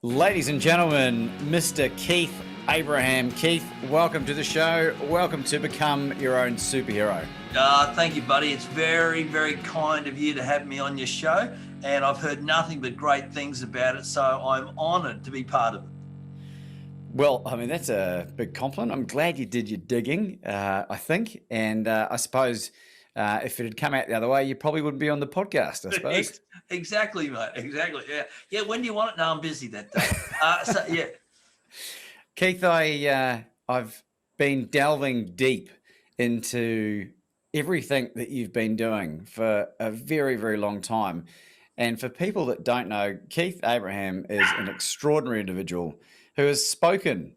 Ladies and gentlemen, Mr. Keith Abraham. Keith, welcome to the show. Welcome to Become Your Own Superhero. Thank you, buddy. It's very, very kind of you to have me on your show, and I've heard nothing but great things about it, so I'm honoured to be part of it. Well, I mean, that's a big compliment. I'm glad you did your digging, I think, and I suppose if it had come out the other way, you probably wouldn't be on the podcast, I suppose. Exactly, mate. Exactly. Yeah. When do you want it? No, I'm busy that day. Yeah. Keith, I've been delving deep into everything that you've been doing for a very, very long time. And for people that don't know, Keith Abraham is an extraordinary individual who has spoken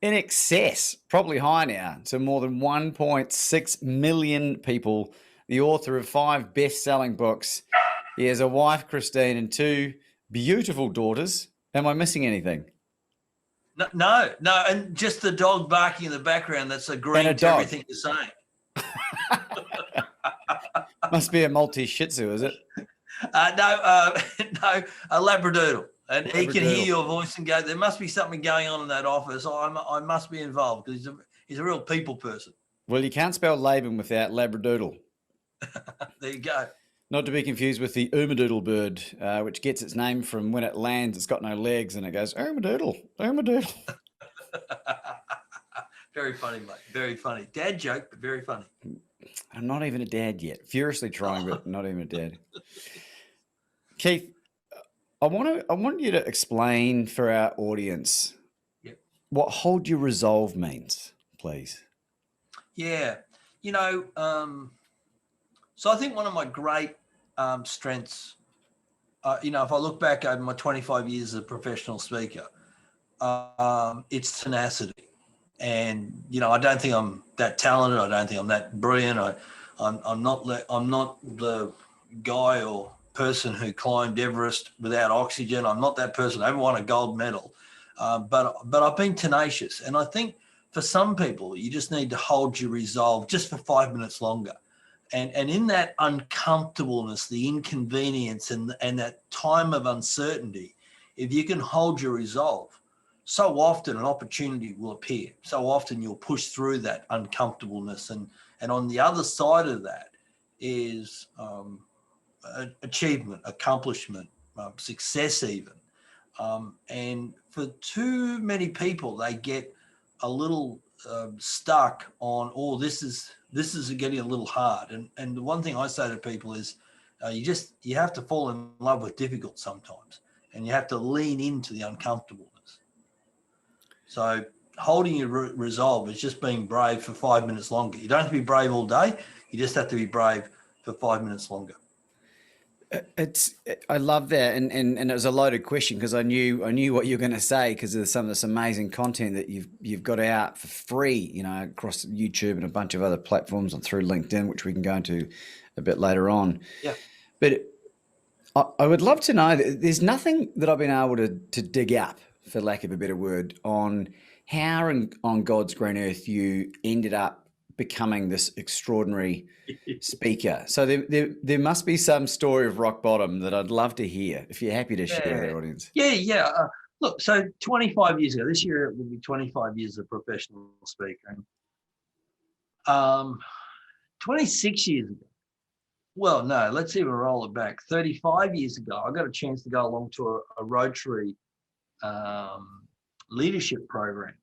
in excess, probably high now, to more than 1.6 million people, the author of 5 best-selling books. He has a wife, Christine, and 2 beautiful daughters. Am I missing anything? No, and just the dog barking in the background that's agreeing to everything you're saying. Must be a Maltese Shih Tzu, is it? No, a Labradoodle. And he can hear your voice and go, there must be something going on in that office. I must be involved because he's a real people person. Well, you can't spell Laban without Labradoodle. There you go. Not to be confused with the Umadoodle bird, which gets its name from when it lands, it's got no legs and it goes, Umadoodle, Umadoodle. Very funny, mate. Very funny. Dad joke, but very funny. I'm not even a dad yet. Furiously trying, but not even a dad. Keith, I want you to explain for our audience what hold your resolve means, please. Yeah. So I think one of my great strengths, if I look back over my 25 years as a professional speaker, it's tenacity. And, I don't think I'm that talented. I don't think I'm that brilliant. I'm not the guy or person who climbed Everest without oxygen. I'm not that person. I haven't won a gold medal. But I've been tenacious. And I think for some people, you just need to hold your resolve just for 5 minutes longer. And in that uncomfortableness, the inconvenience and that time of uncertainty, if you can hold your resolve, so often an opportunity will appear. So often you'll push through that uncomfortableness. And on the other side of that is achievement, accomplishment, success even. And for too many people, they get a little stuck on, this is getting a little hard. And the one thing I say to people is you have to fall in love with difficult sometimes, and you have to lean into the uncomfortableness. So holding your resolve is just being brave for 5 minutes longer. You don't have to be brave all day. You just have to be brave for 5 minutes longer. I love that, and it was a loaded question because I knew what you were going to say because of some of this amazing content that you've got out for free, across YouTube and a bunch of other platforms and through LinkedIn, which we can go into a bit later on. Yeah. But I would love to know that there's nothing that I've been able to dig up, for lack of a better word, on how on God's green earth you ended up becoming this extraordinary speaker. So there must be some story of rock bottom that I'd love to hear, if you're happy to share with the audience. Yeah. Look, so 25 years ago, this year it will be 25 years as a professional speaker. And 26 years ago, well, no, let's even roll it back. 35 years ago, I got a chance to go along to a Rotary leadership program.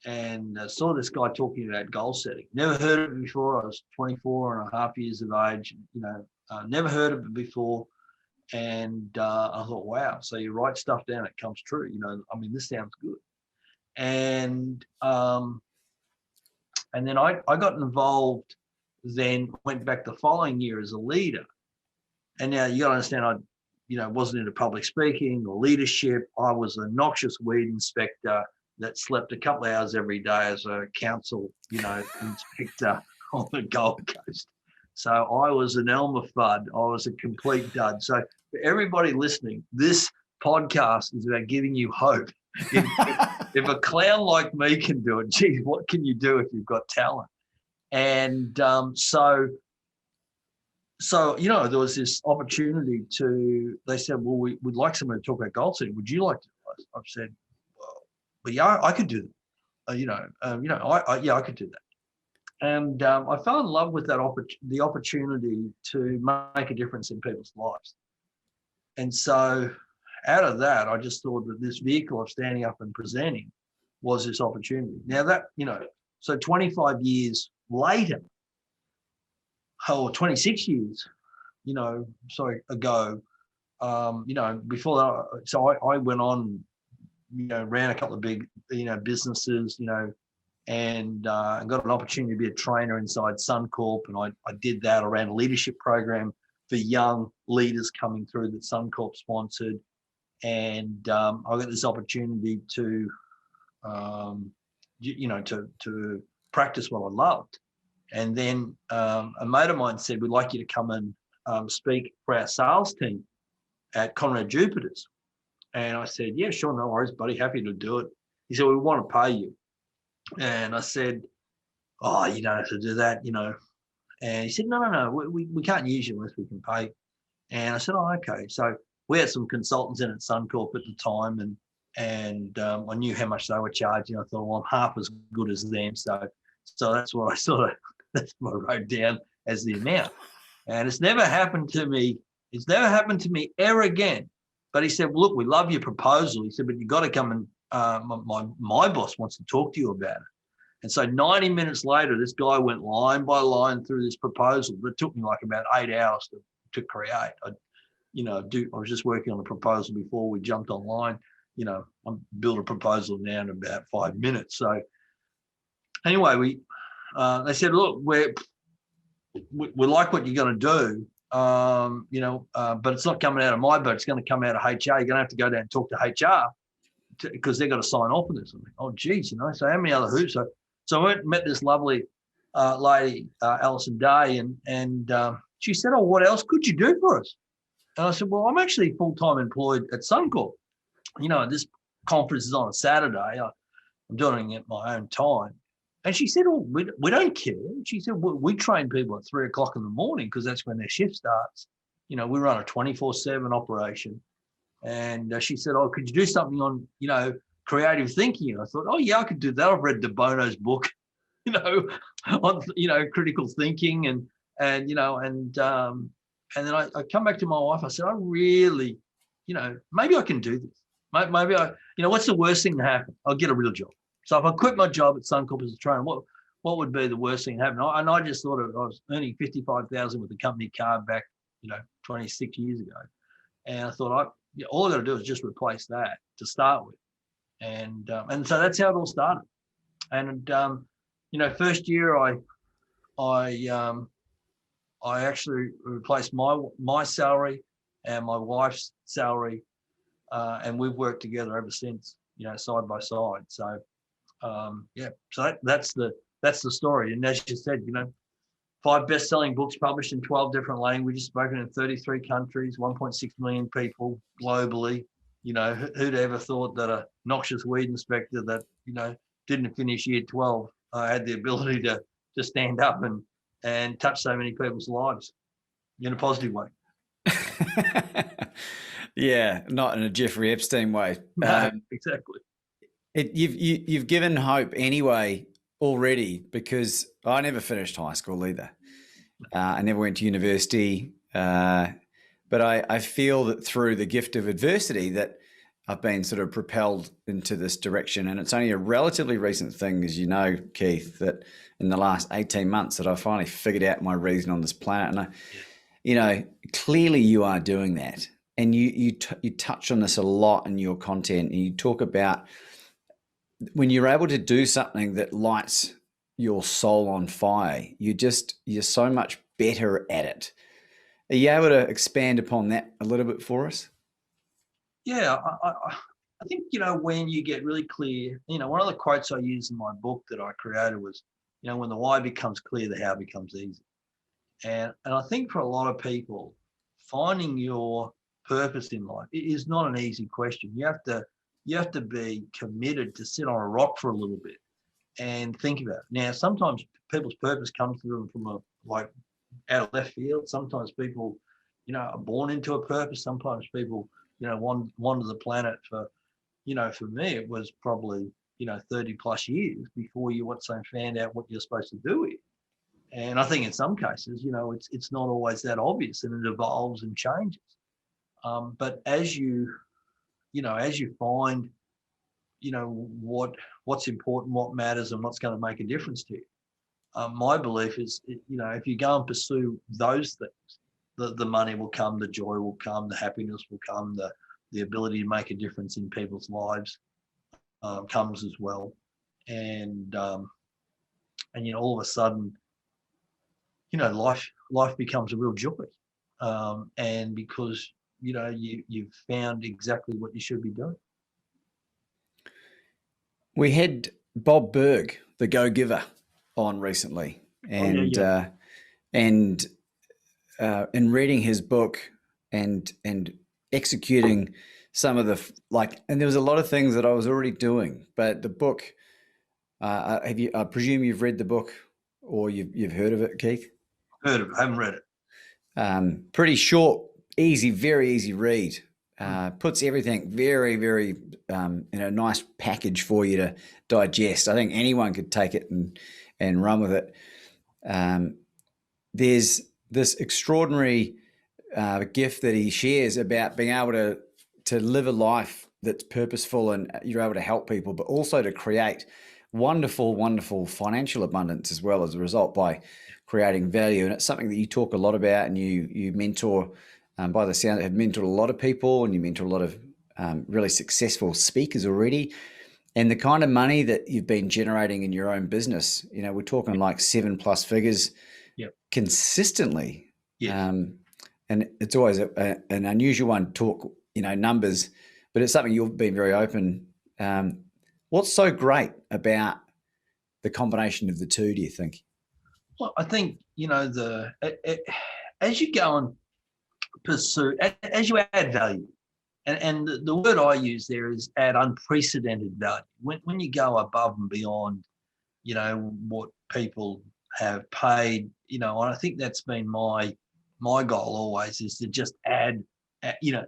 And saw this guy talking about goal setting. Never heard of it before. I was 24 and a half years of age, never heard of it before. And I thought, wow, so you write stuff down, it comes true. This sounds good. And then I got involved, then went back the following year as a leader. And now you got to understand, I wasn't into public speaking or leadership. I was a noxious weed inspector that slept a couple of hours every day as a council, inspector on the Gold Coast. So I was an Elmer Fudd. I was a complete dud. So for everybody listening, this podcast is about giving you hope. If a clown like me can do it, geez, what can you do if you've got talent? And so there was this opportunity they said, well, we'd like someone to talk about goal setting. Would you like to? I've said, well, yeah, I could do that. I could do that. And I fell in love with the opportunity to make a difference in people's lives. And so out of that, I just thought that this vehicle of standing up and presenting was this opportunity. Now that, so 25 years later, or 26 years, ago, before that, so I went on, ran a couple of big, businesses, and got an opportunity to be a trainer inside Suncorp. And I did that. I ran a leadership program for young leaders coming through that Suncorp sponsored. And I got this opportunity to, to practice what I loved. And then a mate of mine said, we'd like you to come and speak for our sales team at Conrad Jupiter's. And I said, yeah, sure, no worries, buddy, happy to do it. He said, we want to pay you. And I said, oh, you don't have to do that, And he said, no, we can't use you unless we can pay. And I said, oh, okay. So we had some consultants in at Suncorp at the time, and I knew how much they were charging. I thought, well, I'm half as good as them. So that's what that's what I wrote down as the amount. And it's never happened to me. It's never happened to me ever again. But he said, well, look, we love your proposal. He said, but you've got to come and my boss wants to talk to you about it. And so 90 minutes later, this guy went line by line through this proposal. It took me like about 8 hours to create. I was just working on the proposal before we jumped online. I built a proposal now in about 5 minutes. So anyway, they said, look, we like what you're going to do, but it's not coming out of my boat. It's going to come out of HR. You're going to have to go down and talk to HR because they've got to sign off on this. I'm like, oh, geez, so how many other hoops? So I went and met this lovely lady, Alison Day, and she said, oh, what else could you do for us? And I said, well, I'm actually full-time employed at Suncorp. This conference is on a Saturday. I'm doing it at my own time. And she said, oh, we don't care. She said, we train people at 3 o'clock in the morning because that's when their shift starts. We run a 24/7 operation. And she said, oh, could you do something on, creative thinking? And I thought, oh, yeah, I could do that. I've read De Bono's book, on, critical thinking. And then I come back to my wife. I said, I really, maybe I can do this. Maybe what's the worst thing to happen? I'll get a real job. So if I quit my job at Suncorp as a trainer, what would be the worst thing to happen? And I just thought I was earning $55,000 with the company car back, 26 years ago. And I thought, all I got to do is just replace that to start with. And so that's how it all started. And, first year I actually replaced my salary and my wife's salary. And we've worked together ever since, side by side. So, so that's the story. And as you said, 5 best-selling books published in 12 different languages, spoken in 33 countries, 1.6 million people globally. Who'd ever thought that a noxious weed inspector that, didn't finish year 12 had the ability to stand up and touch so many people's lives in a positive way. Yeah, not in a Jeffrey Epstein way. No, exactly. You've given hope anyway already, because I never finished high school either. I never went to university, but I feel that through the gift of adversity that I've been sort of propelled into this direction. And it's only a relatively recent thing, as you know, Keith, that in the last 18 months that I finally figured out my reason on this planet. And clearly you are doing that. And you touch on this a lot in your content, and you talk about when you're able to do something that lights your soul on fire, you're so much better at it. Are you able to expand upon that a little bit for us? Yeah, I think, when you get really clear, one of the quotes I used in my book that I created was, when the why becomes clear, the how becomes easy. And I think for a lot of people, finding your purpose in life is not an easy question. You have to be committed to sit on a rock for a little bit and think about it. Now, sometimes people's purpose comes to them from out of left field. Sometimes people, are born into a purpose. Sometimes people, wander the planet for for me, it was probably, 30 plus years before you found out what you're supposed to do here. And I think in some cases, it's not always that obvious, and it evolves and changes. But as you find, what's important, what matters, and what's going to make a difference to you, my belief is, if you go and pursue those things, the money will come, the joy will come, the happiness will come, the ability to make a difference in people's lives comes as well. And all of a sudden, life becomes a real joy. And because, you've found exactly what you should be doing. We had Bob Berg, the Go Giver, on recently, and in reading his book and executing some of the and there was a lot of things that I was already doing, but the book. I presume you've read the book, or you've heard of it, Keith? Heard of it, haven't read it. Pretty short, easy, very easy read. Puts everything very, very in a nice package for you to digest. I think anyone could take it and run with it. There's this extraordinary gift that he shares about being able to live a life that's purposeful, and you're able to help people, but also to create wonderful, wonderful financial abundance as well as a result by creating value. And it's something that you talk a lot about, and you mentor. By the sound, have mentored a lot of people, and you mentor a lot of really successful speakers already. And the kind of money that you've been generating in your own business, we're talking like 7+ figures consistently. Yes. And it's always an unusual one to talk, numbers, but it's something you've been very open. What's so great about the combination of the two, do you think? Well, I think, as you go and pursue, as you add value, and the word I use there is add unprecedented value. When you go above and beyond, what people have paid, and I think that's been my goal always, is to just add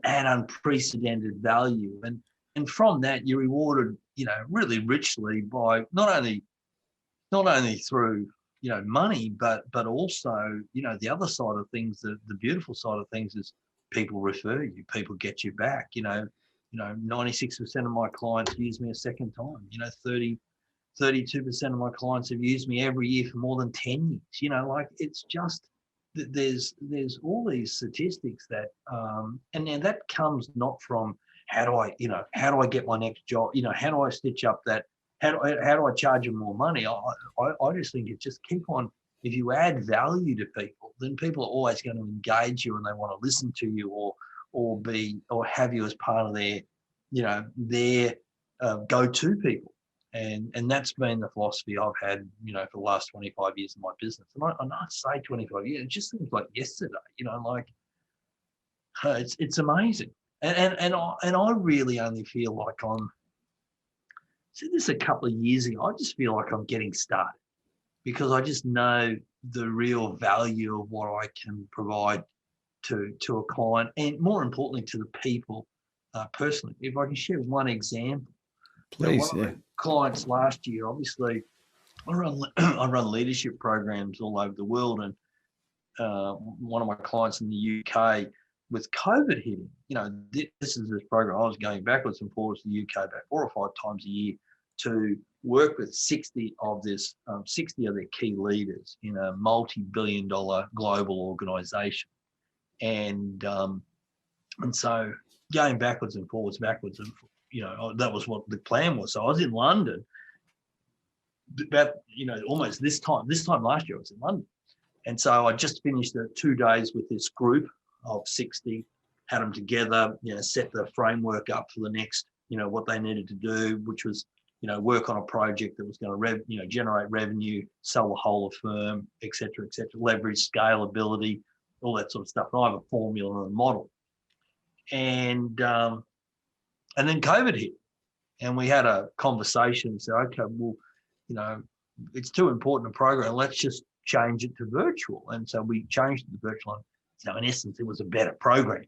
unprecedented value, and from that you're rewarded, really richly by not only through money, but also, the other side of things, the beautiful side of things is people refer you, people get you back. 96% of my clients use me a second time. 32% of my clients have used me every year for more than 10 years. It's just, there's all these statistics that, and then that comes not from how do I get my next job? How do I stitch up that? How do I charge them more money? I just think it just keep on. If you add value to people, then people are always going to engage you, and they want to listen to you, or have you as part of their go-to people. And that's been the philosophy I've had, for the last 25 years of my business. And I say 25 years, it just seems like yesterday. It's amazing. And I really only feel like said this a couple of years ago, I just feel like I'm getting started, because I just know the real value of what I can provide to a client, and more importantly to the people personally. If I can share one example. Please. One of the clients last year, obviously I run leadership programs all over the world, and one of my clients in the UK, with COVID hitting, this is this program I was going backwards and forwards to the UK about 4 or 5 times a year to work with 60 of their key leaders in a multi-billion-dollar global organization. And so going backwards and forwards, that was what the plan was. So I was in London about, almost this time last year I was in London. And so I just finished 2 days with this group of 60, had them together, set the framework up for the next, what they needed to do, which was, work on a project that was going to generate revenue, sell the whole of firm, et cetera, leverage scalability, all that sort of stuff. And I have a formula and a model. And then COVID hit, and we had a conversation and said, okay, well, it's too important a program. Let's just change it to virtual. And so we changed it to virtual. So in essence, it was a better program.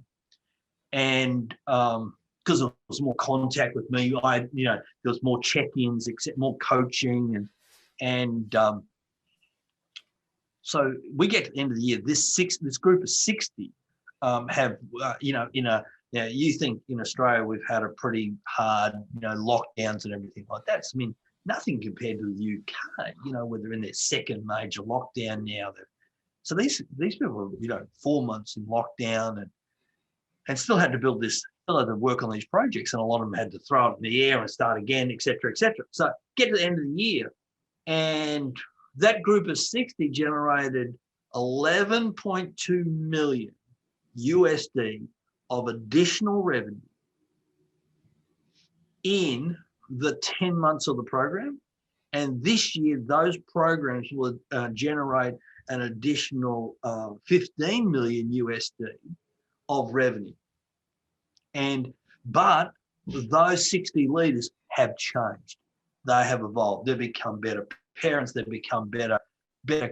And because because there was more contact with me. There was more check-ins, except more coaching, and so we get to the end of the year. This group of 60 have you think in Australia we've had a pretty hard lockdowns and everything like that. I mean, nothing compared to the UK. Where they're in their second major lockdown now. So these people are 4 months in lockdown and still had to build this. Still had to work on these projects, and a lot of them had to throw it in the air and start again, etc., etc. So get to the end of the year, and that group of 60 generated 11.2 million USD of additional revenue in the 10 months of the program. And this year, those programs will generate an additional 15 million USD of revenue. But those 60 leaders have changed. They have evolved. They've become better parents. They've become better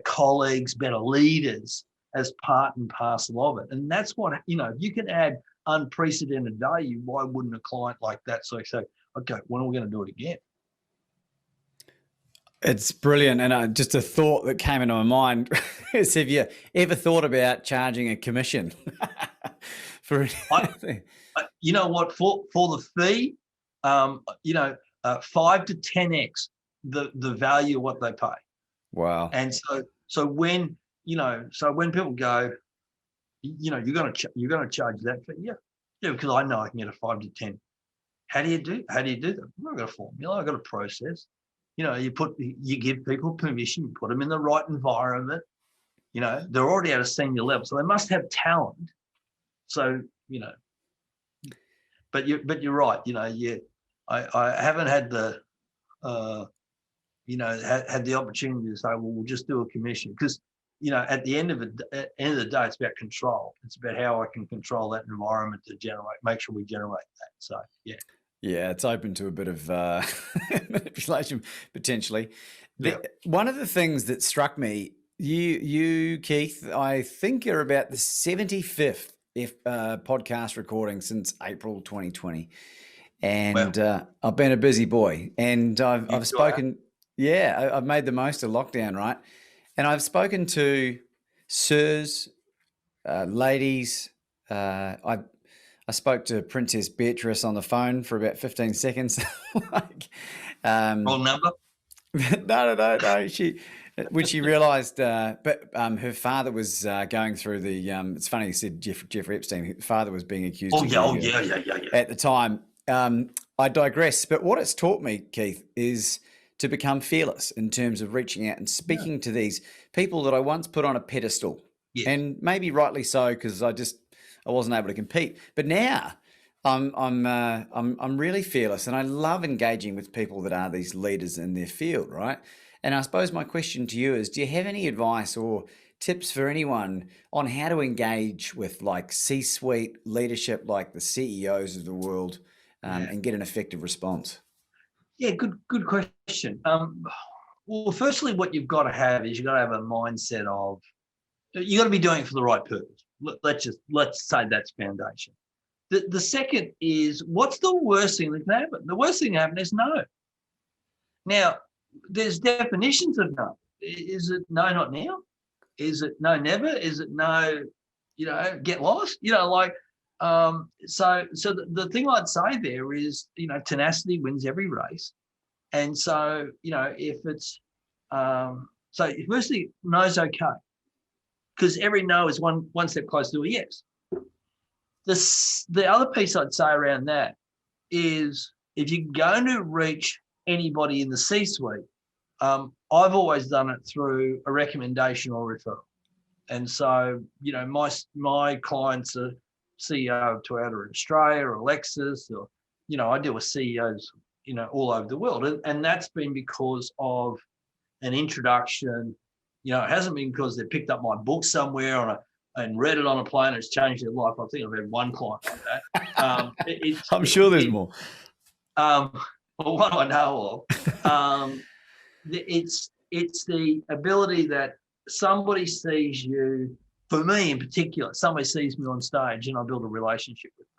colleagues, better leaders as part and parcel of it. And that's what, if you can add unprecedented value, why wouldn't a client like that say, okay, when are we going to do it again? It's brilliant. And just a thought that came into my mind is, have you ever thought about charging a commission for anything? You know what, for the fee, 5 to 10x the value of what they pay. Wow. And so when people go, you're going to charge that fee, yeah, because I know I can get a 5 to 10. How do you do that? Well, I've got a formula, I've got a process. You give people permission, you put them in the right environment. They're already at a senior level, so they must have talent. So but you're right. I haven't had the had the opportunity to say, well, we'll just do a commission, because at the end of the day, it's about control. It's about how I can control that environment to make sure we generate that. So yeah, it's open to a bit of manipulation potentially. Yeah. One of the things that struck me, you Keith, I think you're about the 75th podcast recording since April 2020, and wow. I've been a busy boy, and I've spoken. Yeah, I've made the most of lockdown, right? And I've spoken to sirs, ladies. I spoke to Princess Beatrice on the phone for about 15 seconds. Wrong number? No. When she realised, but her father was going through the. It's funny you said Jeffrey Epstein. His father was being accused. Yeah. At the time, I digress. But what it's taught me, Keith, is to become fearless in terms of reaching out and speaking to these people that I once put on a pedestal, and maybe rightly so, because I wasn't able to compete. But now I'm really fearless, and I love engaging with people that are these leaders in their field, right? And I suppose my question to you is, do you have any advice or tips for anyone on how to engage with like C-suite leadership, like the CEOs of the world, and get an effective response? Yeah, good question. Well, firstly, what you've got to have is you've got to have a mindset of, you got to be doing it for the right purpose. Let's say that's foundation. The second is, what's the worst thing that can happen? The worst thing that can happen is no. Now, there's definitions of no. Is it no, not now? Is it no, never? Is it no, get lost? So the thing I'd say there is, tenacity wins every race. And so, if it's, so firstly, no's okay, because every no is one step closer to a yes. The other piece I'd say around that is, if you're going to reach anybody in the C-suite, I've always done it through a recommendation or referral. And so, my clients are CEO of Toyota in Australia or Lexus, or, I deal with CEOs, all over the world. And that's been because of an introduction. It hasn't been because they picked up my book somewhere and read it on a plane and it's changed their life. I think I've had one client like that. I'm sure there's more. Well, what do I know of? It's the ability that somebody sees you, for me in particular, somebody sees me on stage and I build a relationship with them.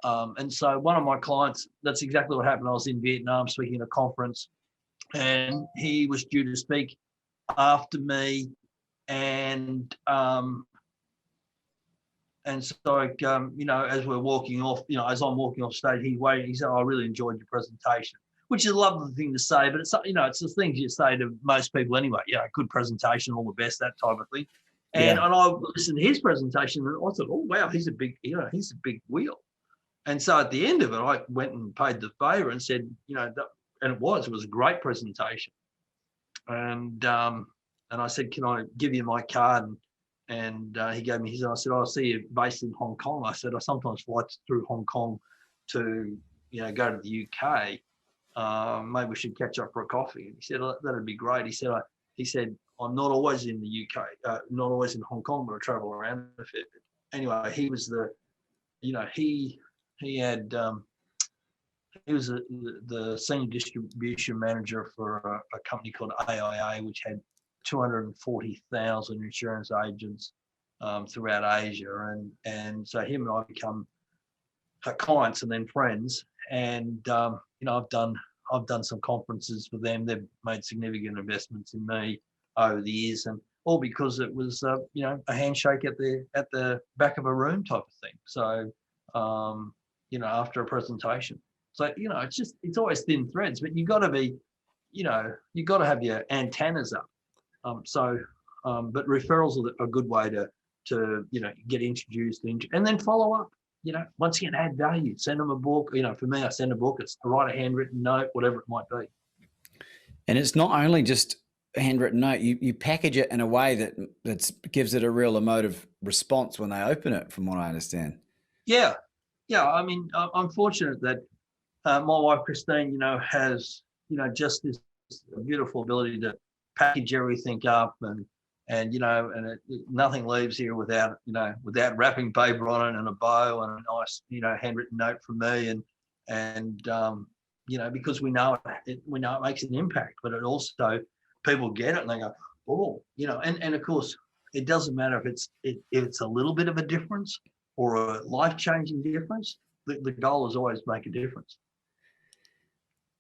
And so one of my clients, that's exactly what happened. I was in Vietnam speaking at a conference, and he was due to speak after me. And so, as we're walking off, as I'm walking off stage, he's waiting. He said, "I really enjoyed your presentation," which is a lovely thing to say, but it's it's the things you say to most people anyway. Good presentation, all the best, that type of thing. And I listened to his presentation, and I thought, "Oh wow, he's a big wheel." And so at the end of it, I went and paid the favor and said, and it was a great presentation. And I said, "Can I give you my card?" And he gave me his. And I said, "I see you're based in Hong Kong." I said, "I sometimes fly through Hong Kong to, go to the UK. Maybe we should catch up for a coffee." And he said, "Oh, that'd be great." He said, "I'm not always in the UK, not always in Hong Kong, but I travel around a fair bit." Anyway, he was he was the senior distribution manager for a company called AIA, which had 240,000 insurance agents throughout Asia, and so him and I become clients and then friends. And I've done some conferences for them. They've made significant investments in me over the years, and all because it was a handshake at the back of a room type of thing. So after a presentation. So it's always thin threads, but you got to be, you got to have your antennas up. But referrals are a good way to get introduced and then follow up. Once again, add value. Send them a book. For me, I send a book. It's write a handwritten note, whatever it might be. And it's not only just a handwritten note. You package it in a way that gives it a real emotive response when they open it, from what I understand. Yeah. I mean, I'm fortunate that my wife Christine, has just this beautiful ability to package everything up, and nothing leaves here without wrapping paper on it and a bow and a nice handwritten note from me, and because we know it makes an impact, but it also, people get it and they go, oh, and of course it doesn't matter if it's a little bit of a difference or a life-changing difference. The goal is always make a difference.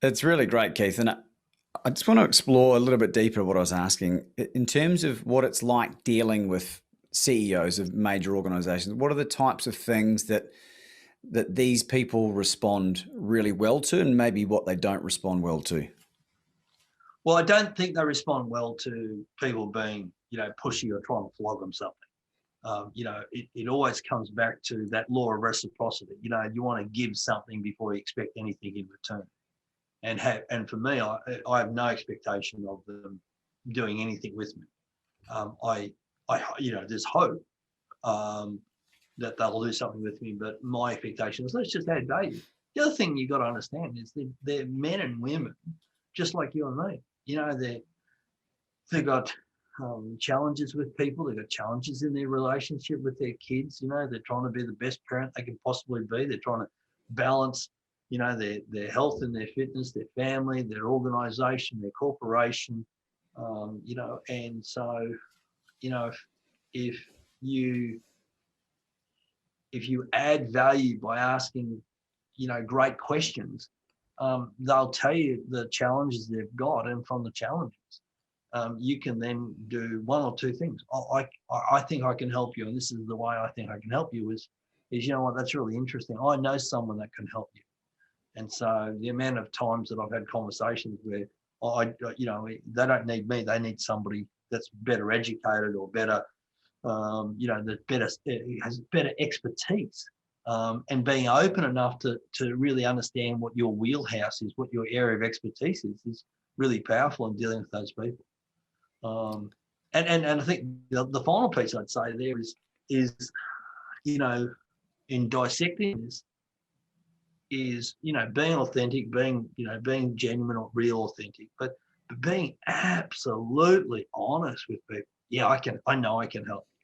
It's really great, Keith. And I just want to explore a little bit deeper what I was asking in terms of what it's like dealing with CEOs of major organizations. What are the types of things that these people respond really well to, and maybe what they don't respond well to? Well, I don't think they respond well to people being, pushy or trying to flog them something. It always comes back to that law of reciprocity. You want to give something before you expect anything in return. And for me, I have no expectation of them doing anything with me. There's hope that they'll do something with me, but my expectation is let's just add value. The other thing you got to understand is they're men and women, just like you and me. They've got challenges with people. They've got challenges in their relationship with their kids. They're trying to be the best parent they can possibly be. They're trying to balance, their health and their fitness, their family, their organization, their corporation, and so, if you add value by asking, great questions, they'll tell you the challenges they've got, and from the challenges, you can then do one or two things. I think I can help you, and this is the way I think I can help you is what, that's really interesting. I know someone that can help you. And so the amount of times that I've had conversations where they don't need me, they need somebody that's better educated or better, that has better expertise, and being open enough to really understand what your wheelhouse is, what your area of expertise is really powerful in dealing with those people. And I think the final piece I'd say there is in dissecting this is being authentic, being genuine or real authentic, but being absolutely honest with people. Yeah, I know I can help you.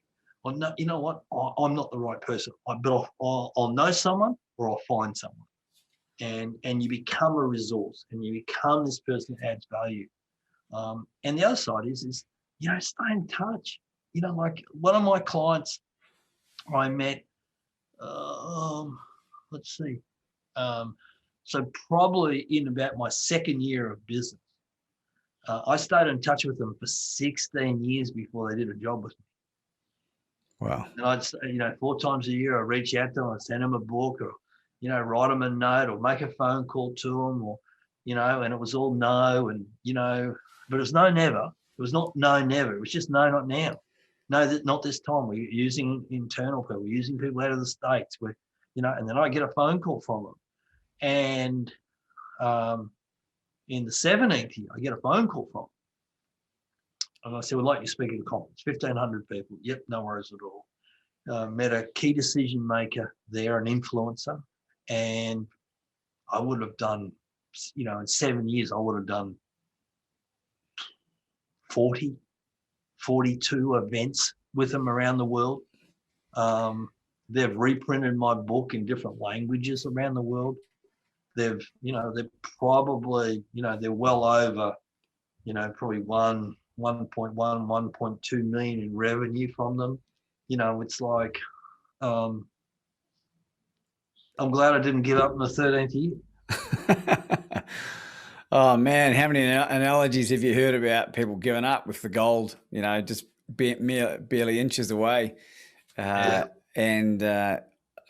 Well, no, you know what? I'm not the right person, but I'll know someone or I'll find someone, and you become a resource, and you become this person that adds value. And the other side is stay in touch. Like one of my clients I met, let's see. So probably in about my second year of business, I stayed in touch with them for 16 years before they did a job with me. Wow. And I'd, 4 times a year, I'd reach out to them, I'd send them a book, or, write them a note, or make a phone call to them, or, and it was all no, and, but it was no, never. It was not no, never. It was just no, not now. No, not this time. We're using internal people. We're using people out of the States. And then I get a phone call from them. And in the 17th year, I get a phone call from them. And I said, we'd like you to speak at a conference, 1,500 people. Yep, no worries at all. Met a key decision maker there, an influencer. And I would have done, in 7 years, I would have done 42 events with them around the world. They've reprinted my book in different languages around the world. They're probably, they're well over, probably 1.1, 1.2 million in revenue from them. It's like, I'm glad I didn't give up in the 13th year. Oh man, how many analogies have you heard about people giving up with the gold, just barely inches away? And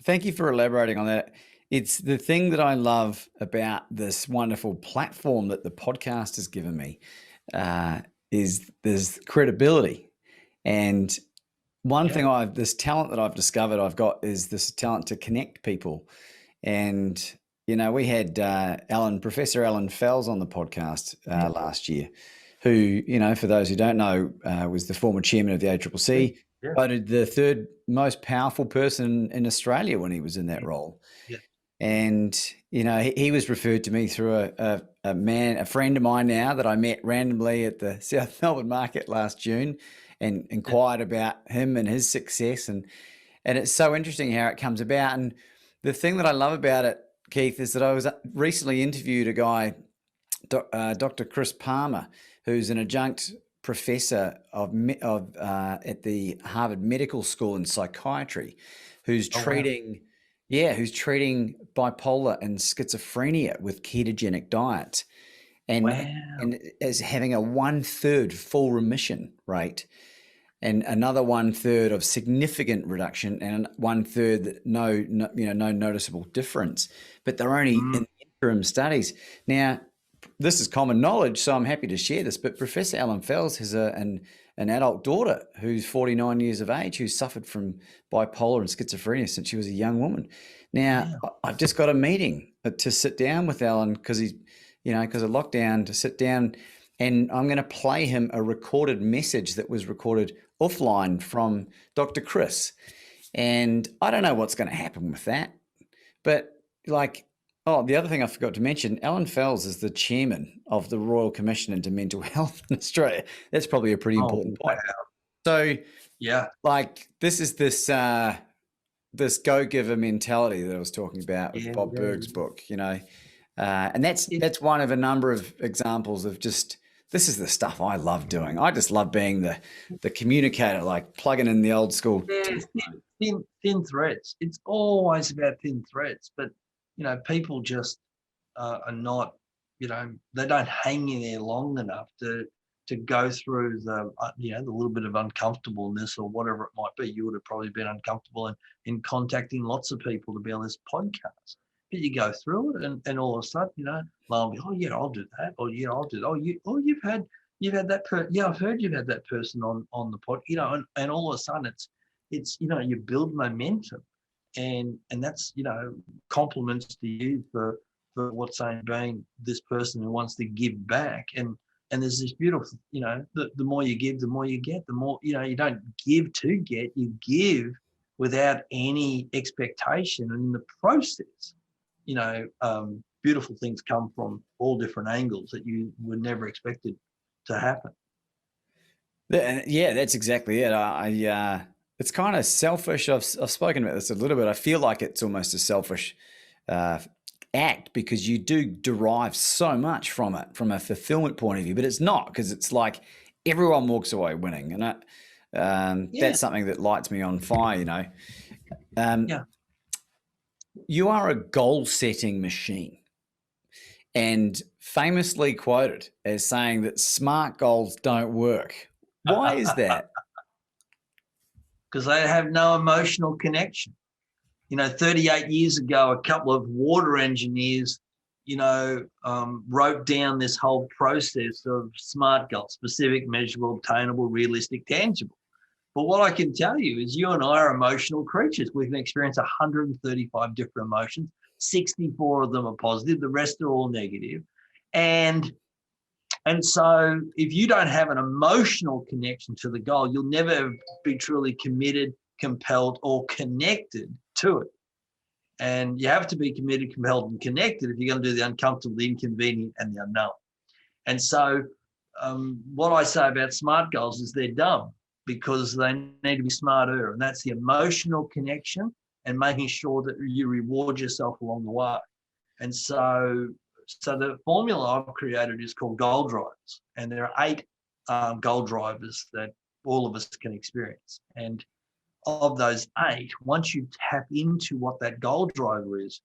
thank you for elaborating on that. It's the thing that I love about this wonderful platform that the podcast has given me, is there's credibility. And one thing this talent that I've discovered I've got is this talent to connect people. And, we had Professor Alan Fells on the podcast last year, who, for those who don't know, was the former chairman of the ACCC, voted the 3rd most powerful person in Australia when he was in that role. Yeah. And, he was referred to me through a friend of mine now that I met randomly at the South Melbourne market last June, and inquired about him and his success. And it's so interesting how it comes about. And the thing that I love about it, Keith, is that I was recently interviewed a guy, Dr. Chris Palmer, who's an adjunct professor at the Harvard Medical School in psychiatry, who's treating bipolar and schizophrenia with ketogenic diet, and is having a 1/3 full remission rate, and another 1/3 of significant reduction, and 1/3 no noticeable difference. But they're only in interim studies. Now, this is common knowledge, so I'm happy to share this, but Professor Alan Fells has an adult daughter who's 49 years of age, who's suffered from bipolar and schizophrenia since she was a young woman. Now, I've just got a meeting to sit down with Alan because he's, because of lockdown, to sit down, and I'm going to play him a recorded message that was recorded offline from Dr. Chris. And I don't know what's going to happen with that, but the other thing I forgot to mention, Alan Fells is the chairman of the Royal Commission into Mental Health in Australia. That's probably a pretty important point. So, this is this go-giver mentality that I was talking about with Bob Berg's book, and that's one of a number of examples of just, this is the stuff I love doing. I just love being the communicator, like plugging in the old school. Thin threads. It's always about thin threads, but people just are not, they don't hang in there long enough to go through the little bit of uncomfortableness or whatever it might be. You would have probably been uncomfortable in contacting lots of people to be on this podcast. But you go through it, and all of a sudden, lo and behold, I'll do that, or I'll do that. You've had that person. Yeah, I've heard you've had that person on the pod. And all of a sudden, it's you build momentum. And that's, compliments to you for what's saying, being this person who wants to give back. And there's this beautiful, the more you give, the more you get. The more, you don't give to get, you give without any expectation. And in the process, beautiful things come from all different angles that you would never expected to happen. Yeah, that's exactly it. It's kind of selfish. I've spoken about this a little bit. I feel like it's almost a selfish act, because you do derive so much from it from a fulfillment point of view, but it's not, because it's like everyone walks away winning. And that's something that lights me on fire, You are a goal-setting machine, and famously quoted as saying that smart goals don't work. Why is that? Because they have no emotional connection. 38 years ago, a couple of water engineers, wrote down this whole process of SMART goals: specific, measurable, obtainable, realistic, tangible. But what I can tell you is you and I are emotional creatures. We can experience 135 different emotions. 64 of them are positive. The rest are all negative. And so if you don't have an emotional connection to the goal, you'll never be truly committed, compelled, or connected to it. And you have to be committed, compelled, and connected if you're going to do the uncomfortable, the inconvenient, and the unknown. And so what I say about SMART goals is they're dumb, because they need to be smarter. And that's the emotional connection and making sure that you reward yourself along the way. And so the formula I've created is called goal drivers. And there are 8 goal drivers that all of us can experience. And of those 8, once you tap into what that goal driver is,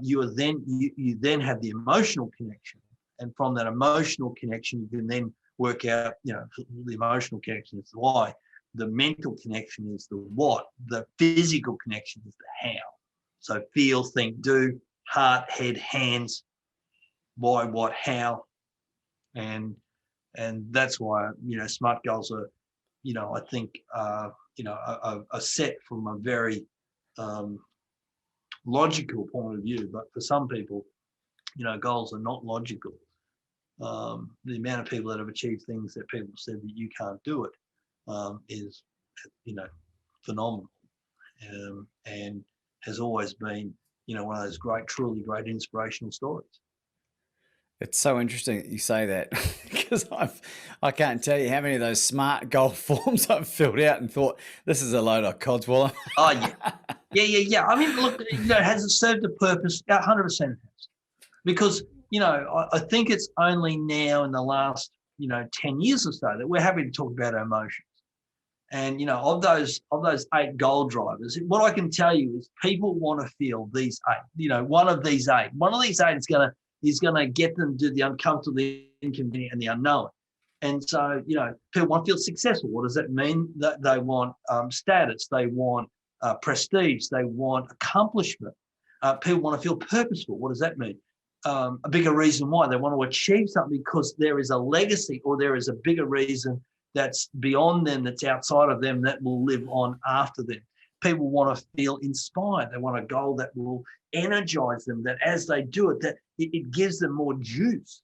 you then have the emotional connection. And from that emotional connection, you can then work out, the emotional connection is the why, the mental connection is the what, the physical connection is the how. So feel, think, do, heart, head, hands, why, what, how. And that's why, SMART goals are, I think, are set from a very logical point of view. But for some people, goals are not logical. The amount of people that have achieved things that people said that you can't do it is, phenomenal, and has always been, one of those truly great inspirational stories. It's so interesting that you say that, because I can't tell you how many of those SMART goal forms I've filled out and thought, this is a load of codswallop. Oh, yeah. I mean, look, has it served a purpose? 100% it has. Because, I think it's only now in the last, 10 years or so that we're having to talk about our emotions. And, of those 8 goal drivers, what I can tell you is people want to feel these 8, one of these 8 is going to get them to do the uncomfortable, the inconvenient, and the unknown. And so, people want to feel successful. What does that mean? That they want status, they want prestige, they want accomplishment. People want to feel purposeful. What does that mean? A bigger reason why they want to achieve something, because there is a legacy, or there is a bigger reason that's beyond them, that's outside of them, that will live on after them. People want to feel inspired. They want a goal that will energize them, that as they do it, that it gives them more juice.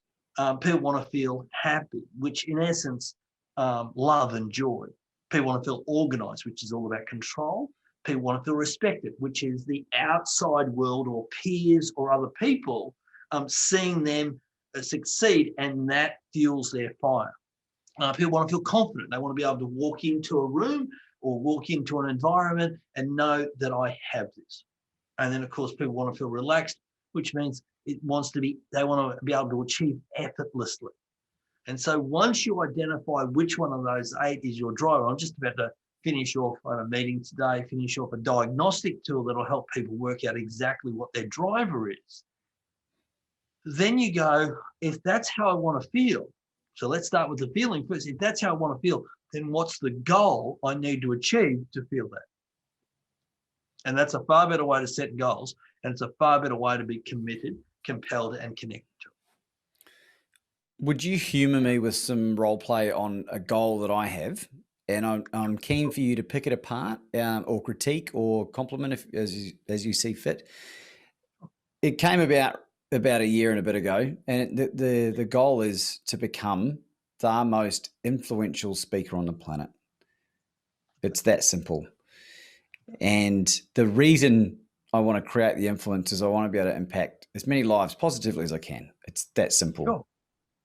People want to feel happy, which in essence, love and joy. People want to feel organized, which is all about control. People want to feel respected, which is the outside world or peers or other people seeing them succeed, and that fuels their fire. People want to feel confident. They want to be able to walk into a room or walk into an environment and know that I have this. And then, of course, people want to feel relaxed, which means they want to be able to achieve effortlessly. And so once you identify which one of those 8 is your driver, I'm just about to finish off on a meeting today, finish off a diagnostic tool that'll help people work out exactly what their driver is. Then you go, if that's how I want to feel, so let's start with the feeling first. If that's how I want to feel, then what's the goal I need to achieve to feel that? And that's a far better way to set goals. And it's a far better way to be committed, compelled, and connected to it. Would you humor me with some role play on a goal that I have? And I'm keen for you to pick it apart, or critique or compliment as you see fit. It came about a year and a bit ago, and the goal is to become the most influential speaker on the planet. It's that simple. And the reason I want to create the influence is I want to be able to impact as many lives positively as I can. It's that simple. Sure.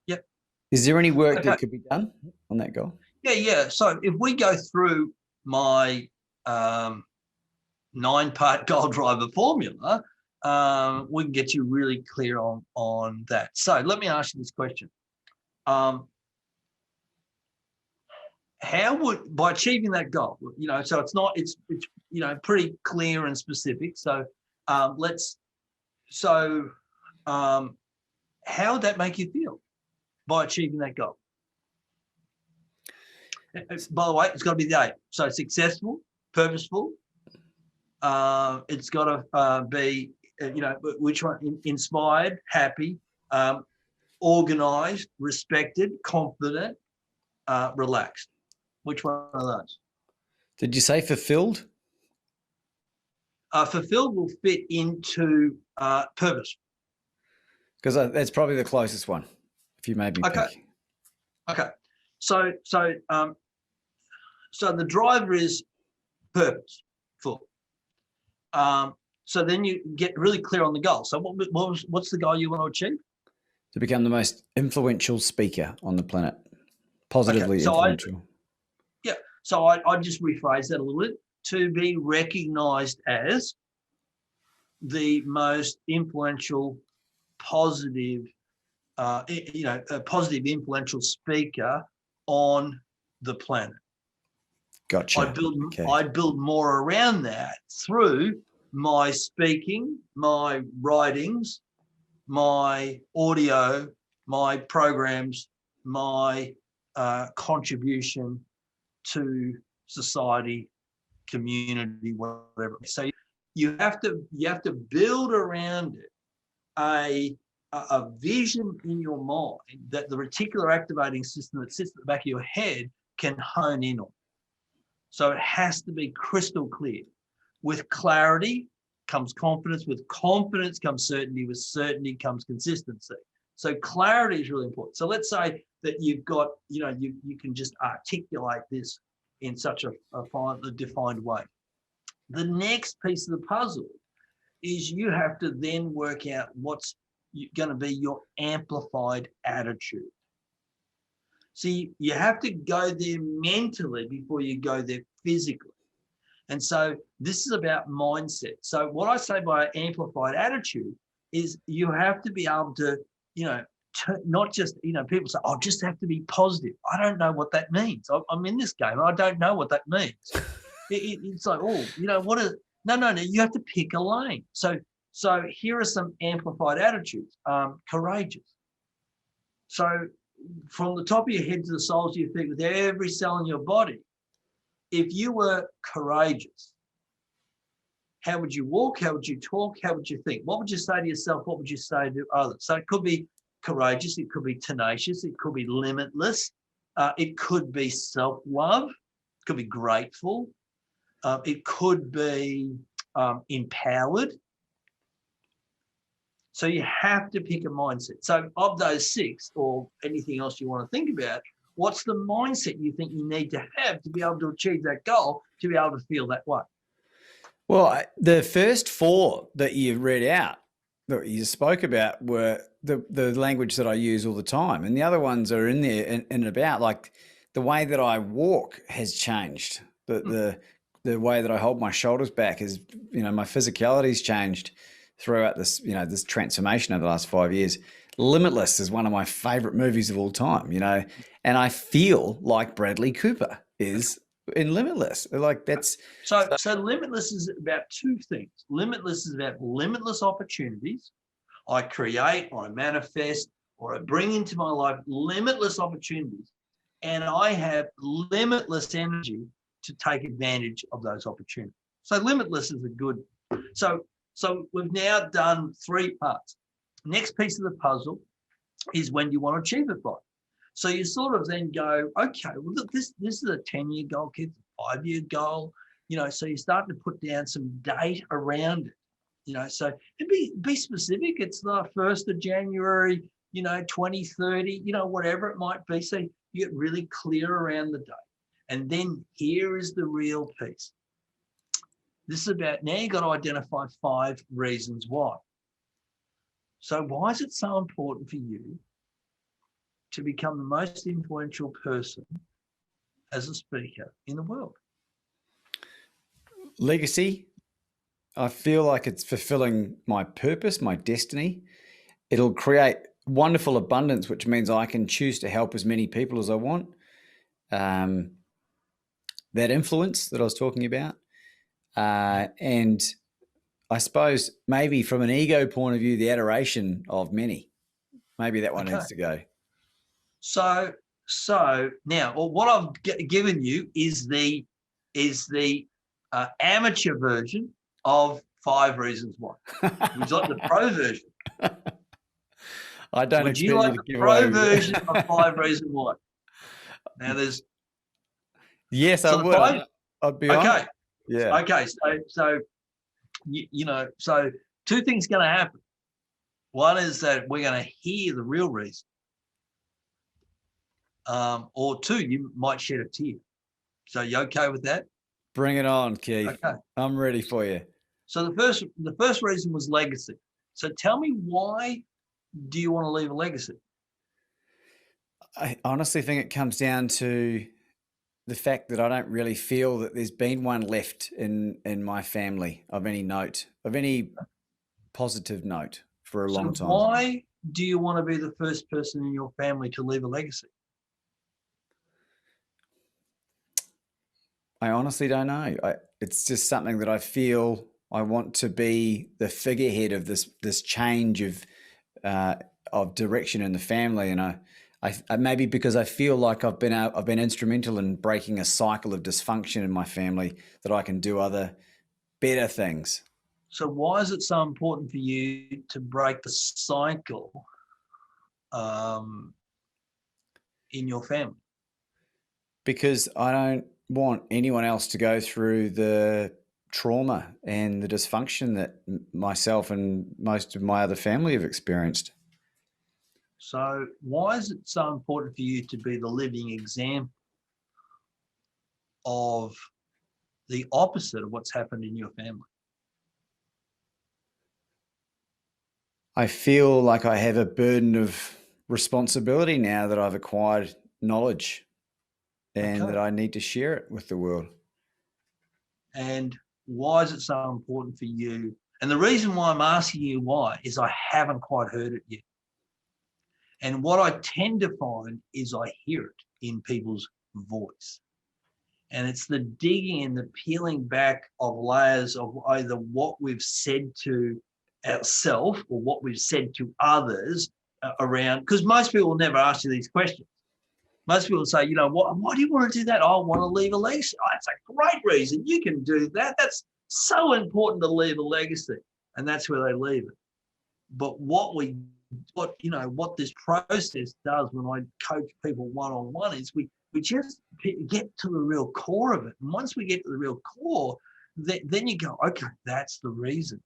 Yep. Is there any work that could be done on that goal? Yeah. So if we go through my 9-part goal driver formula, we can get you really clear on that. So let me ask you this question. How would, by achieving that goal, so it's pretty clear and specific. So let's. So, how would that make you feel by achieving that goal? By the way, it's got to be the aim. So successful, purposeful. It's got to be, which one? Inspired, happy, organized, respected, confident, relaxed. Which one of those? Did you say fulfilled? Fulfilled will fit into purpose. Because that's probably the closest one, if you made me pick. Okay. So the driver is purposeful. So then you get really clear on the goal. So what's the goal you want to achieve? To become the most influential speaker on the planet. Positively influential. So I just rephrase that a little bit. To be recognized as the most influential, positive, a positive, influential speaker on the planet. Gotcha. I'd build more around that through my speaking, my writings, my audio, my programs, my contribution to society, community, whatever. So you have to build around it a vision in your mind that the reticular activating system that sits at the back of your head can hone in on. So it has to be crystal clear. With clarity comes confidence. With confidence comes certainty. With certainty comes consistency. So clarity is really important. So let's say that you've got, you can just articulate this in such a defined way. The next piece of the puzzle is you have to then work out what's going to be your amplified attitude. See, you have to go there mentally before you go there physically. And so this is about mindset. So what I say by amplified attitude is you have to be able to, not just, people say, I just have to be positive. I don't know what that means. I'm in this game. I don't know what that means. It's like, no, you have to pick a lane. So here are some amplified attitudes. Courageous. So from the top of your head to the soles of your feet, with every cell in your body, if you were courageous, how would you walk? How would you talk? How would you think? What would you say to yourself? What would you say to others? So it could be courageous. It could be tenacious. It could be limitless. It could be self-love. It could be grateful. It could be empowered. So you have to pick a mindset. So of those 6 or anything else you want to think about, what's the mindset you think you need to have to be able to achieve that goal, to be able to feel that way? Well, the first 4 that you read out, that you spoke about, were the language that I use all the time. And the other ones are in there and about, like the way that I walk has changed. The way that I hold my shoulders back is, my physicality's changed throughout this, this transformation over the last 5 years. Limitless is one of my favorite movies of all time, and I feel like Bradley Cooper is in Limitless. Like that's so Limitless is about 2 things. Limitless is about limitless opportunities. I create, or I manifest, or I bring into my life limitless opportunities, and I have limitless energy to take advantage of those opportunities. So Limitless is a good. So we've now done 3 parts. Next piece of the puzzle is when you want to achieve it by. So you sort of then go, okay, well, look, this is a 10-year goal, kids, a 5-year goal, so you start to put down some date around it, so be specific. It's the 1st of January, 2030, whatever it might be. So you get really clear around the date. And then here is the real piece. This is about, now you've got to identify 5 reasons why. So why is it so important for you to become the most influential person as a speaker in the world? Legacy. I feel like it's fulfilling my purpose, my destiny. It'll create wonderful abundance, which means I can choose to help as many people as I want. That influence that I was talking about. And I suppose maybe from an ego point of view, the adoration of many. Maybe that one Okay. needs to go. So now, what I've given you is the amateur version of 5 Reasons Why. Would you like the pro version? I don't Would you expect like you to the give pro away. version of 5 Reasons Why? Now there's Yes, I so the would. 5. I'd be on. Okay. Yeah. Okay. So so 2 things going to happen. One is that we're going to hear the real reason. Or 2, you might shed a tear. So you okay with that? Bring it on, Keith. Okay. I'm ready for you. So the first reason was legacy. So tell me, why do you want to leave a legacy? I honestly think it comes down to the fact that I don't really feel that there's been one left in my family of any note, of any positive note for a long So time. why do you want to be the first person in your family to leave a legacy? I honestly don't know. It's just something that I feel I want to be the figurehead of this change of direction in the family, and I maybe because I feel like I've been instrumental in breaking a cycle of dysfunction in my family, that I can do other better things. So why is it so important for you to break the cycle in your family? Because I don't want anyone else to go through the trauma and the dysfunction that myself and most of my other family have experienced. So why is it so important for you to be the living example of the opposite of what's happened in your family? I feel like I have a burden of responsibility now that I've acquired knowledge, and Okay. that I need to share it with the world. And why is it so important for you? And the reason why I'm asking you why is I haven't quite heard it yet. And what I tend to find is I hear it in people's voice. And it's the digging and the peeling back of layers of either what we've said to ourselves or what we've said to others around, because most people will never ask you these questions. Most people say, why do you want to do that? I want to leave a legacy. Oh, that's a great reason. You can do that. That's so important to leave a legacy. And that's where they leave it. But what this process does when I coach people one-on-one is we just get to the real core of it. And once we get to the real core, then you go, okay, that's the reason.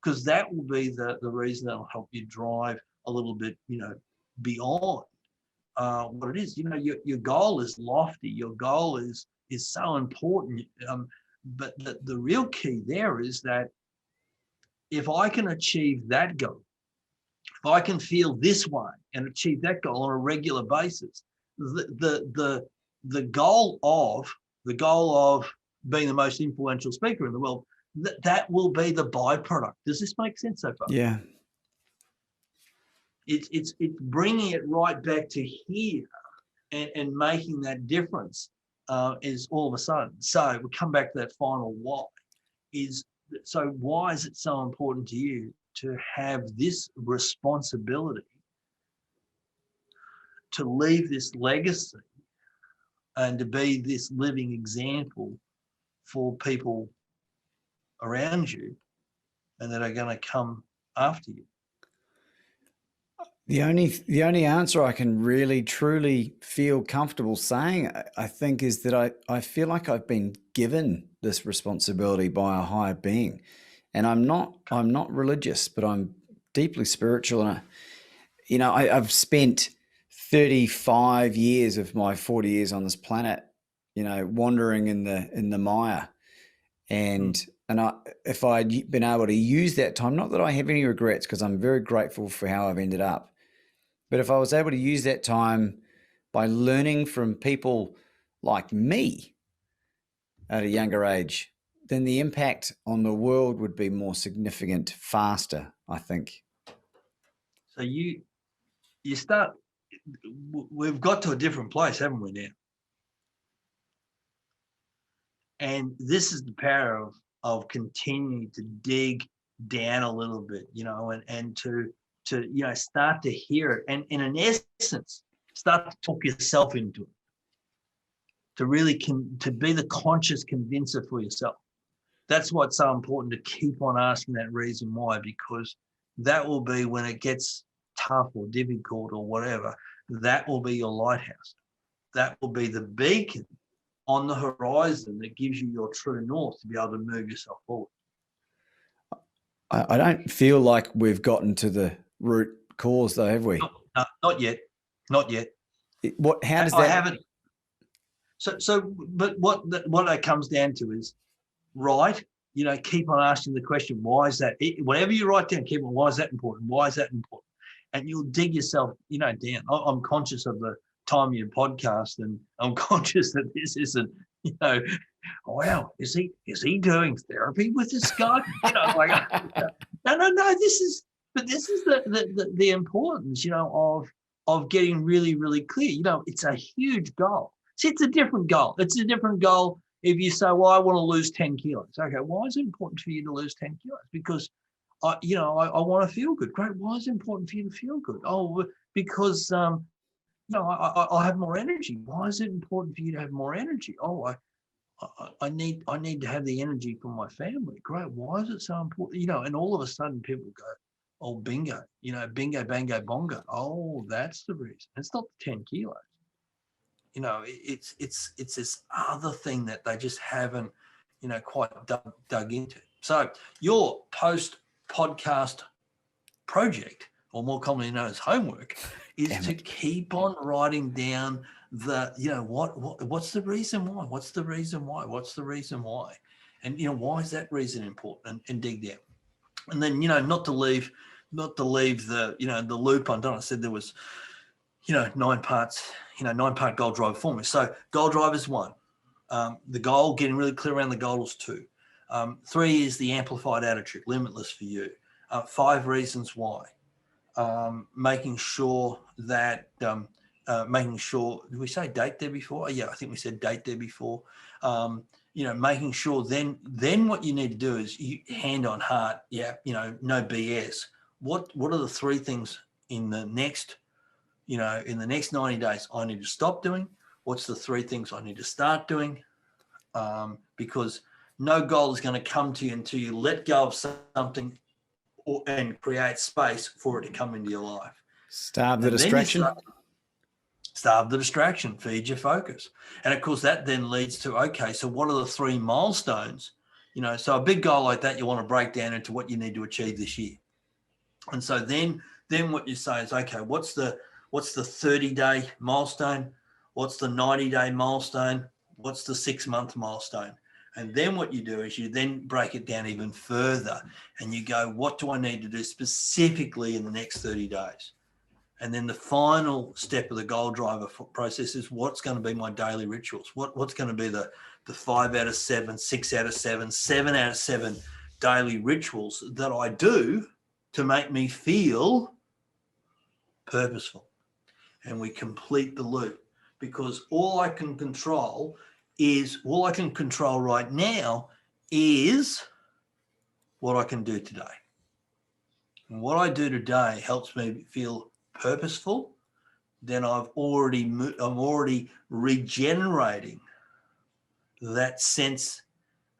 Because that will be the reason that will help you drive a little bit, beyond what it is. Your goal is lofty. Your goal is so important. But the real key there is that if I can achieve that goal, if I can feel this way and achieve that goal on a regular basis, the goal of being the most influential speaker in the world, that will be the byproduct. Does this make sense so far? Yeah. It's bringing it right back to here and making that difference is all of a sudden. So we come back to that final why. So why is it so important to you to have this responsibility to leave this legacy and to be this living example for people around you and that are going to come after you? The only answer I can really truly feel comfortable saying, I think, is that I feel like I've been given this responsibility by a higher being, and I'm not religious, but I'm deeply spiritual, and I've spent 35 years of my 40 years on this planet, wandering in the mire, and if I'd been able to use that time, not that I have any regrets, because I'm very grateful for how I've ended up. But if I was able to use that time by learning from people like me at a younger age, then the impact on the world would be more significant, faster, I think. So you start, we've got to a different place, haven't we now? And this is the power of continuing to dig down a little bit, and to start to hear it, and in essence, start to talk yourself into it, to really to be the conscious convincer for yourself. That's what's so important, to keep on asking that reason why, because that will be, when it gets tough or difficult or whatever, that will be your lighthouse. That will be the beacon on the horizon that gives you your true north to be able to move yourself forward. I don't feel like we've gotten to the root cause, though, have we? No, not yet. Not yet. How does that? I haven't. But what that comes down to is, right, keep on asking the question, why is that? Whatever you write down, keep on, why is that important? Why is that important? And you'll dig yourself, down. I'm conscious of the time of your podcast, and I'm conscious that this isn't, wow, is he doing therapy with this guy? No, this is the importance, of getting really, really clear. It's a huge goal. See, it's a different goal. It's a different goal if you say, well, I want to lose 10 kilos. Okay, why is it important for you to lose 10 kilos? Because I want to feel good. Great. Why is it important for you to feel good? Oh, because I'll have more energy. Why is it important for you to have more energy? Oh, I need to have the energy for my family. Great. Why is it so important? And all of a sudden people go, oh, bingo, bingo, bango, bongo. Oh, that's the reason. It's not the 10 kilos. It's this other thing that they just haven't, quite dug into. So your post-podcast project, or more commonly known as homework, is to keep on writing down what's the reason why? What's the reason why? What's the reason why? And why is that reason important? And dig down. And then not to leave the the loop undone. I said there was 9 parts, 9-part goal driver formula. So goal driver is 1. The goal, getting really clear around the goal, is 2. 3 is the amplified attitude, limitless for you. 5 reasons why. Making sure that, did we say date there before? Yeah, I think we said date there before. Making sure then what you need to do is, you hand on heart, no BS. What are the 3 things in the next 90 days I need to stop doing? What's the 3 things I need to start doing? Because no goal is going to come to you until you let go of something and create space for it to come into your life. Starve the distraction. Starve the distraction, feed your focus. And of course that then leads to, okay, so what are the 3 milestones? So a big goal like that, you want to break down into what you need to achieve this year. And so then what you say is, okay, what's the 30-day milestone? What's the 90-day milestone? What's the 6-month milestone? And then what you do is you then break it down even further, and you go, what do I need to do specifically in the next 30 days? And then the final step of the goal driver process is, what's going to be my daily rituals? What's going to be the 5 out of 7, 6 out of 7, 7 out of 7 daily rituals that I do to make me feel purposeful? And we complete the loop, because all I can control right now is what I can do today. And what I do today helps me feel purposeful. Then I'm already regenerating that sense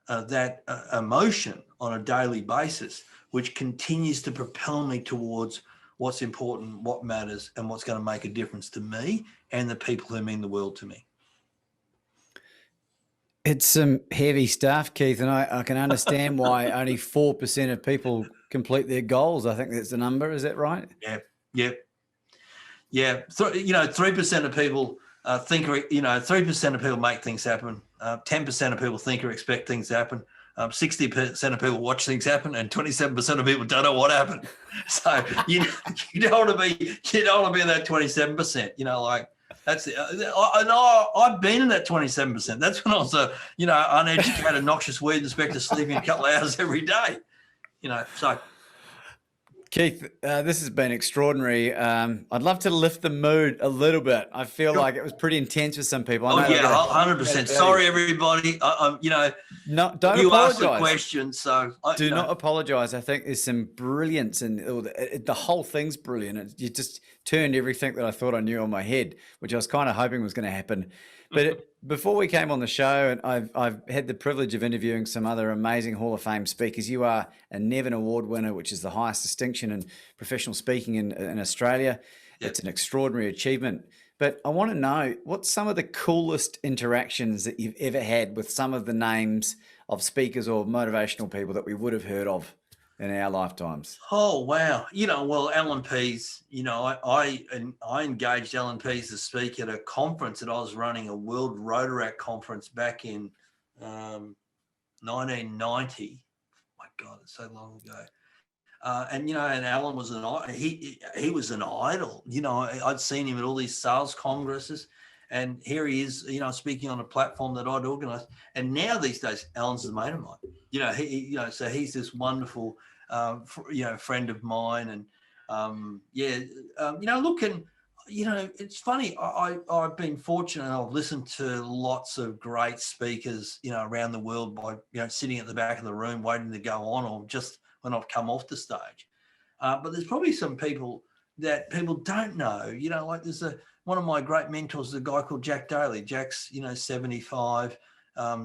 of that emotion on a daily basis, which continues to propel me towards what's important, what matters, and what's going to make a difference to me and the people who mean the world to me. It's some heavy stuff, Keith, and I can understand why only 4% of people complete their goals. I think that's the number. Is that right? Yeah. 3% of people think, 3% of people make things happen. 10% of people think or expect things to happen. 60% of people watch things happen, and 27% of people don't know what happened. So you don't want to be in that 27%. That's it. I've been in that 27%. That's when I was a uneducated, noxious weed inspector sleeping a couple of hours every day. So Keith, this has been extraordinary. I'd love to lift the mood a little bit. I feel like it was pretty intense for some people. I know Oh yeah, they'll get a huge amount of 100%. value. Sorry, everybody. No, don't You asked the apologize. question, so Do not apologize. I think there's some brilliance in the whole thing's brilliant. You just turned everything that I thought I knew on my head, which I was kind of hoping was going to happen. But before we came on the show, and I've had the privilege of interviewing some other amazing Hall of Fame speakers. You are a Nevin Award winner, which is the highest distinction in professional speaking in Australia. Yep. It's an extraordinary achievement. But I want to know, what's some of the coolest interactions that you've ever had with some of the names of speakers or motivational people that we would have heard of in our lifetimes? Oh wow! Well, Alan Pease. I engaged Alan Pease to speak at a conference that I was running, a World Rotaract conference back in 1990. My God, it's so long ago. And Alan was he was an idol. I'd seen him at all these sales congresses, and here he is, speaking on a platform that I'd organised. And now these days, Alan's a mate of mine. So he's this wonderful, friend of mine. And it's funny. I've been fortunate. I've listened to lots of great speakers, around the world by, sitting at the back of the room waiting to go on, or just when I've come off the stage. But there's probably some people that people don't know, like there's one of my great mentors is a guy called Jack Daly. Jack's, 75,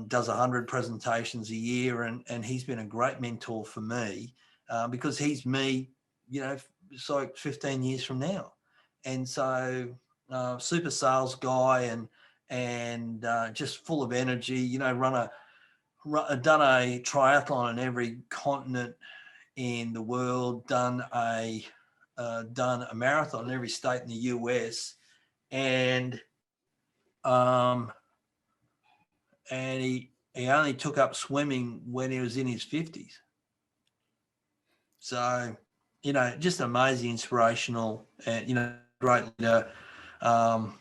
does 100 presentations a year. And he's been a great mentor for me because he's me, it's like 15 years from now. And so super sales guy and just full of energy, done a triathlon in every continent in the world, done a marathon in every state in the US, and he only took up swimming when he was in his 50s. So, just amazing, inspirational, and great leader. I'm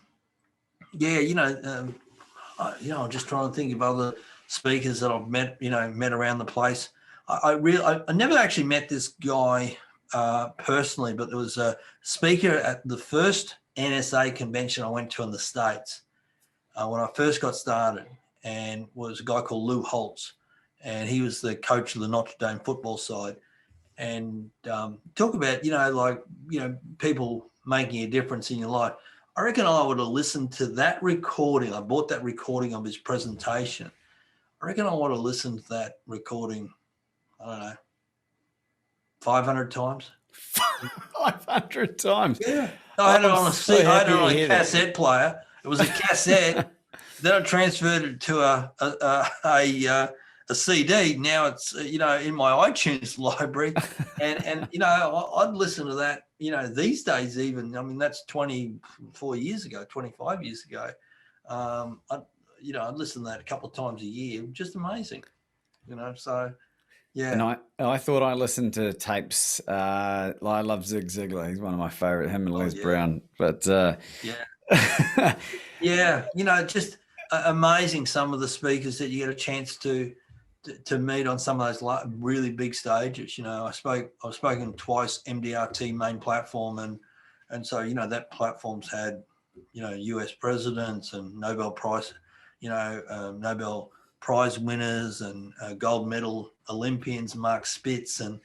just trying to think of other speakers that I've met around the place. I never actually met this guy personally, but there was a speaker at the first NSA convention I went to in the States when I first got started, and was a guy called Lou Holtz, and he was the coach of the Notre Dame football side. And talk about, people making a difference in your life. I reckon I would have listened to that recording. I bought that recording of his presentation. I reckon I would have listened to that recording, I don't know, 500 times. 500 times? Yeah. I had it on a cassette player. It was a cassette. Then I transferred it to a CD. Now it's, in my iTunes library. And I'd listen to that, these days even. I mean, that's 24 years ago, 25 years ago. I'd listen to that a couple of times a year. Just amazing, so, yeah. And I thought I listened to tapes. I love Zig Ziglar. He's one of my favorite, him and Les Brown. But yeah, just amazing some of the speakers that you get a chance to meet on some of those really big stages. I've spoken twice MDRT main platform, and so that platform's had US presidents and Nobel Prize winners and gold medal Olympians, Mark Spitz, and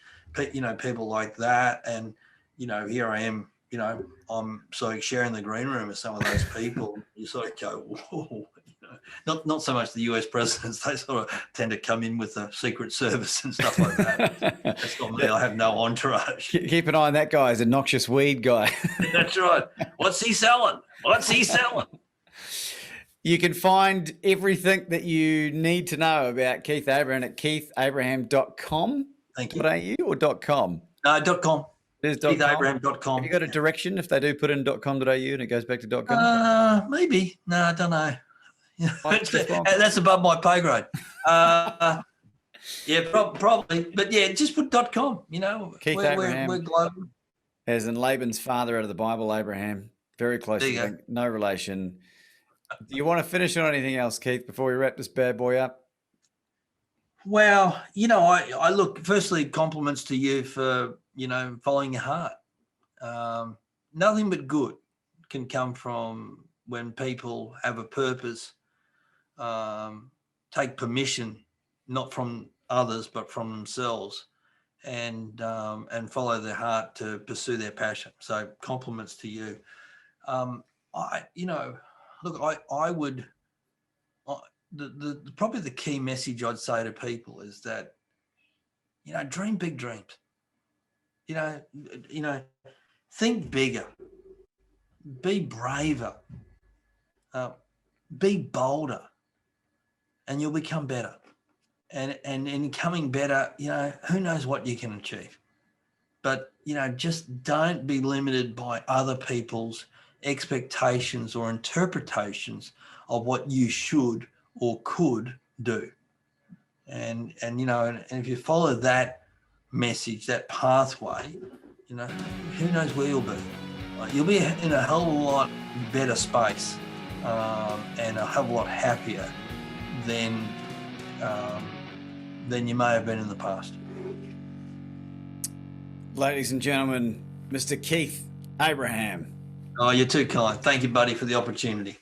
people like that. And here I am, I'm sort of sharing the green room with some of those people. You sort of go, whoa. Not so much the US presidents. They sort of tend to come in with the Secret Service and stuff like that. That's not me. I have no entourage. Keep an eye on that guy. He's a noxious weed guy. That's right. What's he selling? You can find everything that you need to know about Keith Abraham at keithabraham.com. Thank you. .au or .com? No, .com. There's keithabraham.com. Have you got a direction if they do put in .com.au and it goes back to .com? Maybe. No, I don't know. That's above my pay grade. Probably. But yeah, just put .com. Keith Abraham, we're global. As in Laban's father out of the Bible, Abraham. Very close. No relation. Do you want to finish on anything else, Keith, before we wrap this bad boy up? Well, I look, firstly, compliments to you for, following your heart. Nothing but good can come from when people have a purpose, take permission, not from others, but from themselves, and follow their heart to pursue their passion. So compliments to you. I, look, I would, probably the key message I'd say to people is that, dream big dreams, you know, you know, think bigger, be braver, uh, be bolder, and you'll become better. And in becoming better, who knows what you can achieve. But, just don't be limited by other people's expectations or interpretations of what you should or could do. And if you follow that message, that pathway, who knows where you'll be. You'll be in a hell of a lot better space, and a hell of a lot happier than you may have been in the past. Ladies and gentlemen, Mr. Keith Abraham. Oh, you're too kind. Thank you, buddy, for the opportunity.